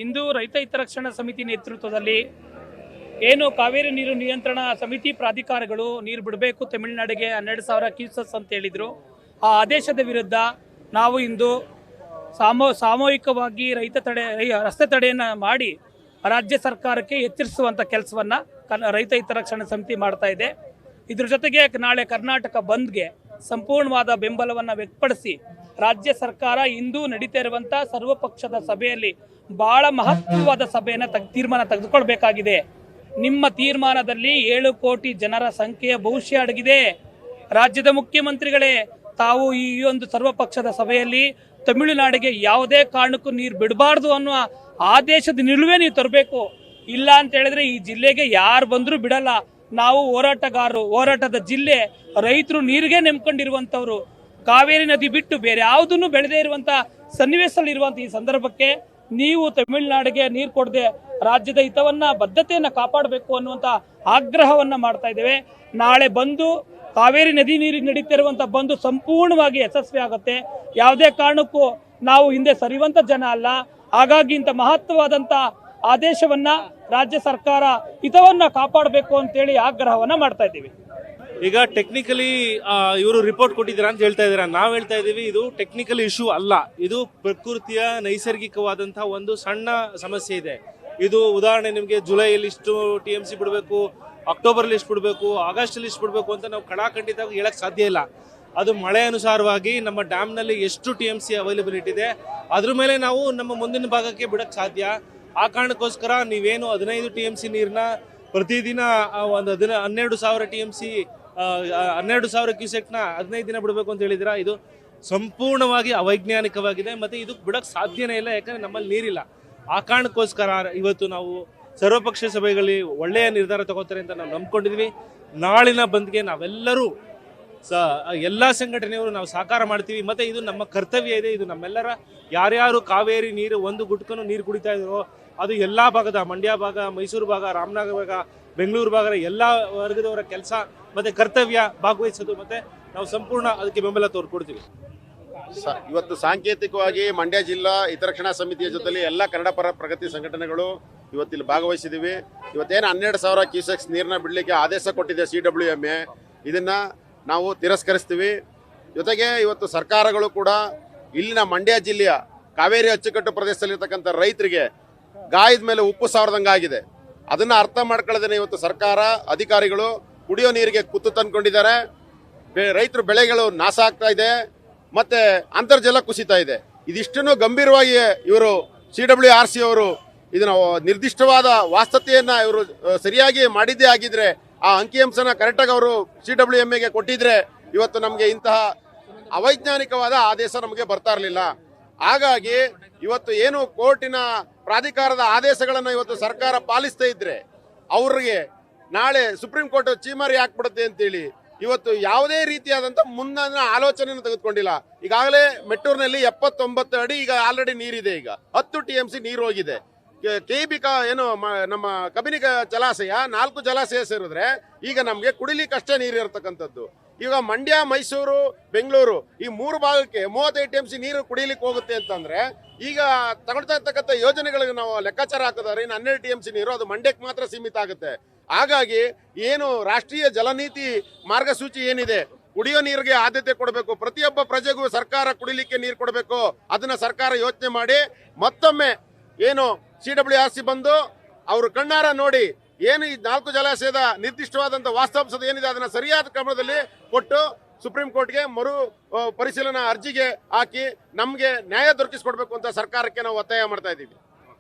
ಇಂದು ರೈತ ಹಿತರಕ್ಷಣಾ ಸಮಿತಿ ನೇತೃತ್ವದಲ್ಲಿ ಏನು ಕಾವೇರಿ ನೀರು ನಿಯಂತ್ರಣ ಸಮಿತಿ ಪ್ರಾಧಿಕಾರಗಳು ನೀರು ಬಿಡಬೇಕು ತಮಿಳುನಾಡಿಗೆ 12,000 ಕ್ಯೂಸೆಸ್ ಅಂತ ಹೇಳಿದ್ರು. ಆ ಆದೇಶದ ವಿರುದ್ಧ ನಾವು ಇಂದು ಸಾಮೂಹಿಕವಾಗಿ ರಸ್ತೆ ತಡೆಯನ್ನು ಮಾಡಿ ರಾಜ್ಯ ಸರ್ಕಾರಕ್ಕೆ ಎಚ್ಚರಿಸುವಂಥ ಕೆಲಸವನ್ನು ರೈತ ಹಿತರಕ್ಷಣಾ ಸಮಿತಿ ಮಾಡ್ತಾ ಇದೆ. ಇದ್ರ ಜೊತೆಗೆ ನಾಳೆ ಕರ್ನಾಟಕ ಬಂದ್ಗೆ ಸಂಪೂರ್ಣವಾದ ಬೆಂಬಲವನ್ನು ವ್ಯಕ್ತಪಡಿಸಿ ರಾಜ್ಯ ಸರ್ಕಾರ ಇಂದು ನಡೀತಾ ಇರುವಂಥ ಸರ್ವಪಕ್ಷದ ಸಭೆಯಲ್ಲಿ ಬಹಳ ಮಹತ್ವವಾದ ಸಭೆಯನ್ನು ತೀರ್ಮಾನ ತೆಗೆದುಕೊಳ್ಬೇಕಾಗಿದೆ. ನಿಮ್ಮ ತೀರ್ಮಾನದಲ್ಲಿ 7 ಕೋಟಿ ಜನರ ಸಂಖ್ಯೆಯ ಭವಿಷ್ಯ ಅಡಗಿದೆ. ರಾಜ್ಯದ ಮುಖ್ಯಮಂತ್ರಿಗಳೇ, ತಾವು ಈ ಒಂದು ಸರ್ವಪಕ್ಷದ ಸಭೆಯಲ್ಲಿ ತಮಿಳುನಾಡಿಗೆ ಯಾವುದೇ ಕಾರಣಕ್ಕೂ ನೀರು ಬಿಡಬಾರ್ದು ಅನ್ನುವ ಆದೇಶದ ನಿಲುವೇ ನೀವು ತರಬೇಕು. ಇಲ್ಲ ಅಂತ ಹೇಳಿದ್ರೆ ಈ ಜಿಲ್ಲೆಗೆ ಯಾರು ಬಂದರೂ ಬಿಡಲ್ಲ. ನಾವು ಹೋರಾಟದ ಜಿಲ್ಲೆ, ರೈತರು ನೀರಿಗೆ ನೆಮ್ಕೊಂಡಿರುವಂಥವ್ರು, ಕಾವೇರಿ ನದಿ ಬಿಟ್ಟು ಬೇರೆ ಯಾವುದನ್ನು ಬೆಳೆದೇ ಇರುವಂಥ ಸನ್ನಿವೇಶದಲ್ಲಿರುವಂಥ ಈ ಸಂದರ್ಭಕ್ಕೆ ನೀವು ತಮಿಳುನಾಡಿಗೆ ನೀರು ಕೊಡದೆ ರಾಜ್ಯದ ಹಿತವನ್ನ ಬದ್ಧತೆಯನ್ನು ಕಾಪಾಡಬೇಕು ಅನ್ನುವಂಥ ಆಗ್ರಹವನ್ನು ಮಾಡ್ತಾ ಇದ್ದೇವೆ. ನಾಳೆ ಬಂದು ಕಾವೇರಿ ನದಿ ನೀರಿಗೆ ನಡೀತಿರುವಂಥ ಬಂದು ಸಂಪೂರ್ಣವಾಗಿ ಯಶಸ್ವಿ ಆಗುತ್ತೆ. ಯಾವುದೇ ಕಾರಣಕ್ಕೂ ನಾವು ಹಿಂದೆ ಸರಿಯುವಂಥ ಜನ ಅಲ್ಲ. ಹಾಗಾಗಿ ಇಂಥ ಮಹತ್ವವಾದಂಥ ಆದೇಶವನ್ನ ರಾಜ್ಯ ಸರ್ಕಾರ ಹಿತವನ್ನ ಕಾಪಾಡಬೇಕು ಅಂತೇಳಿ ಆಗ್ರಹವನ್ನ ಮಾಡ್ತಾ ಇದ್ದೀವಿ. ಈಗ ಟೆಕ್ನಿಕಲಿ ಇವರು ರಿಪೋರ್ಟ್ ಕೊಟ್ಟಿದ್ದೀರಾ ಅಂತ ಹೇಳ್ತಾ ಇದ್ದೀರಾ. ನಾವು ಹೇಳ್ತಾ ಇದ್ದೀವಿ ಇದು ಟೆಕ್ನಿಕಲ್ ಇಶ್ಯೂ ಅಲ್ಲ, ಇದು ಪ್ರಕೃತಿಯ ನೈಸರ್ಗಿಕವಾದಂತಹ ಒಂದು ಸಣ್ಣ ಸಮಸ್ಯೆ ಇದೆ. ಇದು ಉದಾಹರಣೆ ನಿಮಗೆ ಜುಲೈಯಲ್ಲಿ ಇಷ್ಟು TMC ಬಿಡಬೇಕು, ಅಕ್ಟೋಬರ್ಲಿ ಇಷ್ಟು ಬಿಡಬೇಕು, ಆಗಸ್ಟಲ್ಲಿ ಇಷ್ಟು ಬಿಡಬೇಕು ಅಂತ ನಾವು ಕಡಾಖಂಡಿತವಾಗಿ ಹೇಳಕ್ ಸಾಧ್ಯ ಇಲ್ಲ. ಅದು ಮಳೆ ಅನುಸಾರವಾಗಿ ನಮ್ಮ ಡ್ಯಾಮ್ನಲ್ಲಿ ಎಷ್ಟು TMC ಅವೈಲಬಿಲಿಟಿ ಇದೆ ಅದ್ರ ಮೇಲೆ ನಾವು ನಮ್ಮ ಮುಂದಿನ ಭಾಗಕ್ಕೆ ಬಿಡಕ್ ಸಾಧ್ಯ. ಆ ಕಾರಣಕ್ಕೋಸ್ಕರ ನೀವೇನು 15 TMC ನೀರನ್ನ ಪ್ರತಿದಿನ ಒಂದು 12,000 TMC 12,000 ಕ್ಯೂಸೆಕ್ನ 15 ದಿನ ಬಿಡಬೇಕು ಅಂತ ಹೇಳಿದಿರಾ. ಇದು ಸಂಪೂರ್ಣವಾಗಿ ಅವೈಜ್ಞಾನಿಕವಾಗಿದೆ, ಮತ್ತೆ ಇದು ಬಿಡಕ್ ಸಾಧ್ಯನೇ ಇಲ್ಲ, ಯಾಕಂದ್ರೆ ನಮ್ಮಲ್ಲಿ ನೀರಿಲ್ಲ. ಆ ಕಾರಣಕ್ಕೋಸ್ಕರ ಇವತ್ತು ನಾವು ಸರ್ವಪಕ್ಷ ಸಭೆಗಳಲ್ಲಿ ಒಳ್ಳೆಯ ನಿರ್ಧಾರ ತಗೋತಾರೆ ಅಂತ ನಾವು ನಂಬ್ಕೊಂಡಿದ್ವಿ. ನಾಳಿನ ಬಂದ್ಗೆ ನಾವೆಲ್ಲರೂ ಎಲ್ಲಾ ಸಂಘಟನೆಯವರು ನಾವು ಸಹಕಾರ ಮಾಡ್ತೀವಿ. ಮತ್ತೆ ಇದು ನಮ್ಮ ಕರ್ತವ್ಯ ಇದೆ. ಇದು ನಮ್ಮೆಲ್ಲರ ಯಾರ್ಯಾರು ಕಾವೇರಿ ನೀರು ಒಂದು ಗುಟ್ಕನು ನೀರು ಕುಡಿತಾ ಇದ್ರು, ಅದು ಎಲ್ಲಾ ಭಾಗದ ಮಂಡ್ಯ ಭಾಗ, ಮೈಸೂರು ಭಾಗ, ರಾಮನಗರ ಭಾಗ, ಬೆಂಗಳೂರು ಭಾಗದ ಎಲ್ಲಾ ವರ್ಗದವರ ಕೆಲಸ ಮತ್ತೆ ಕರ್ತವ್ಯ ಭಾಗವಹಿಸೋದು. ಮತ್ತೆ ನಾವು ಸಂಪೂರ್ಣ ಅದಕ್ಕೆ ಬೆಂಬಲ ತೋರ್ಕೊಡ್ತೀವಿ. ಇವತ್ತು ಸಾಂಕೇತಿಕವಾಗಿ ಮಂಡ್ಯ ಜಿಲ್ಲಾ ಹಿತರಕ್ಷಣಾ ಸಮಿತಿಯ ಜೊತೆಲಿ ಎಲ್ಲ ಕನ್ನಡ ಪರ ಪ್ರಗತಿ ಸಂಘಟನೆಗಳು ಇವತ್ತಿಲ್ಲಿ ಭಾಗವಹಿಸಿದೀವಿ. ಇವತ್ತೇನು 12,000 ಕ್ಯೂಸೆಕ್ಸ್ ನೀರನ್ನ ಬಿಡಲಿಕ್ಕೆ ಆದೇಶ ಕೊಟ್ಟಿದೆ CWMA, ಇದನ್ನ ನಾವು ತಿರಸ್ಕರಿಸ್ತೀವಿ. ಜೊತೆಗೆ ಇವತ್ತು ಸರ್ಕಾರಗಳು ಕೂಡ ಇಲ್ಲಿನ ಮಂಡ್ಯ ಜಿಲ್ಲೆಯ ಕಾವೇರಿ ಅಚ್ಚುಕಟ್ಟು ಪ್ರದೇಶದಲ್ಲಿರ್ತಕ್ಕಂಥ ರೈತರಿಗೆ ಗಾಯದ ಮೇಲೆ ಉಪ್ಪು ಸಾರದಂಗಾಗಿದೆ. ಅದನ್ನ ಅರ್ಥ ಮಾಡ್ಕೊಳ್ಳೋದೇನೆ ಇವತ್ತು ಸರ್ಕಾರ ಅಧಿಕಾರಿಗಳು ಕುಡಿಯೋ ನೀರಿಗೆ ಕುತ್ತು ತಂದ್ಕೊಂಡಿದ್ದಾರೆ. ರೈತರ ಬೆಳೆಗಳು ನಾಶ ಆಗ್ತಾ ಇದೆ, ಮತ್ತೆ ಅಂತರ್ಜಲ ಕುಸಿತಾ ಇದೆ. ಇದಿಷ್ಟನ್ನು ಗಂಭೀರವಾಗಿ ಇವರು CWRC ಅವರು ಇದನ್ನ ನಿರ್ದಿಷ್ಟವಾದ ವಾಸ್ತವತೆಯನ್ನ ಇವರು ಸರಿಯಾಗಿ ಮಾಡಿದ್ದೇ ಆಗಿದ್ರೆ, ಆ ಅಂಕಿಅಂಶನ ಕರೆಕ್ಟಾಗಿ ಅವರು CWMAಗೆ ಕೊಟ್ಟಿದ್ರೆ ಇವತ್ತು ನಮಗೆ ಇಂತಹ ಅವೈಜ್ಞಾನಿಕವಾದ ಆದೇಶ ನಮಗೆ ಬರ್ತಾ ಇರಲಿಲ್ಲ. ಹಾಗಾಗಿ ಇವತ್ತು ಏನು ಕೋರ್ಟಿನ ಪ್ರಾಧಿಕಾರದ ಆದೇಶಗಳನ್ನು ಇವತ್ತು ಸರ್ಕಾರ ಪಾಲಿಸ್ತಾ ಇದ್ರೆ ಅವ್ರಿಗೆ ನಾಳೆ ಸುಪ್ರೀಂ ಕೋರ್ಟ್ ಚೀಮಾರಿ ಹಾಕ್ಬಿಡುತ್ತೆ ಅಂತೇಳಿ ಇವತ್ತು ಯಾವುದೇ ರೀತಿಯಾದಂತ ಮುಂದಿನ ಆಲೋಚನೆಯನ್ನು ತೆಗೆದುಕೊಂಡಿಲ್ಲ. ಈಗಾಗಲೇ ಮೆಟ್ಟೂರಿನಲ್ಲಿ 79 ಅಡಿ ಈಗ ಆಲ್ರೆಡಿ ನೀರಿದೆ. ಈಗ 10 TMC ನೀರು ಹೋಗಿದೆ. KB ಏನು ನಮ್ಮ ಕಬಿನಿ ಜಲಾಶಯ 4 ಜಲಾಶಯ ಸೇರಿದ್ರೆ ಈಗ ನಮ್ಗೆ ಕುಡಿಲಿಕ್ಕೆ ಅಷ್ಟೇ ನೀರು ಇರತಕ್ಕಂಥದ್ದು. ಈಗ ಮಂಡ್ಯ, ಮೈಸೂರು, ಬೆಂಗಳೂರು ಈ 3 ಭಾಗಕ್ಕೆ 35 TMC ನೀರು ಕುಡಿಲಿಕ್ಕೆ ಹೋಗುತ್ತೆ ಅಂತಂದ್ರೆ ಈಗ ತಗೊಳ್ತಾ ಇರ್ತಕ್ಕಂಥ ಯೋಜನೆಗಳಿಗೆ ನಾವು ಲೆಕ್ಕಾಚಾರ ಹಾಕಿದ್ರೆ ಇನ್ನು 12 TMC ನೀರು ಅದು ಮಂಡ್ಯಕ್ಕೆ ಮಾತ್ರ ಸೀಮಿತ ಆಗುತ್ತೆ. ಹಾಗಾಗಿ ಏನು ರಾಷ್ಟ್ರೀಯ ಜಲನೀತಿ ಮಾರ್ಗಸೂಚಿ ಏನಿದೆ, ಕುಡಿಯೋ ನೀರಿಗೆ ಆದ್ಯತೆ ಕೊಡಬೇಕು, ಪ್ರತಿಯೊಬ್ಬ ಪ್ರಜೆಗೂ ಸರ್ಕಾರ ಕುಡಿಲಿಕ್ಕೆ ನೀರು ಕೊಡಬೇಕು, ಅದನ್ನ ಸರ್ಕಾರ ಯೋಚನೆ ಮಾಡಿ ಮತ್ತೊಮ್ಮೆ ಏನು CWRC ಬಂದು ಅವರು ಕಣ್ಣಾರ ನೋಡಿ ಏನು ಈ 4 ಜಲಾಶಯದ ನಿರ್ದಿಷ್ಟವಾದಂತಹ ವಾಸ್ತವಾಂಶದ ಏನಿದೆ ಅದನ್ನ ಸರಿಯಾದ ಕ್ರಮದಲ್ಲಿ ಕೊಟ್ಟು ಸುಪ್ರೀಂ ಕೋರ್ಟ್ಗೆ ಮರು ಪರಿಶೀಲನಾ ಅರ್ಜಿಗೆ ಹಾಕಿ ನಮ್ಗೆ ನ್ಯಾಯ ದೊರಕಿಸಿಕೊಡ್ಬೇಕು ಅಂತ ಸರ್ಕಾರಕ್ಕೆ ನಾವು ಒತ್ತಾಯ ಮಾಡ್ತಾ ಇದ್ದೀವಿ.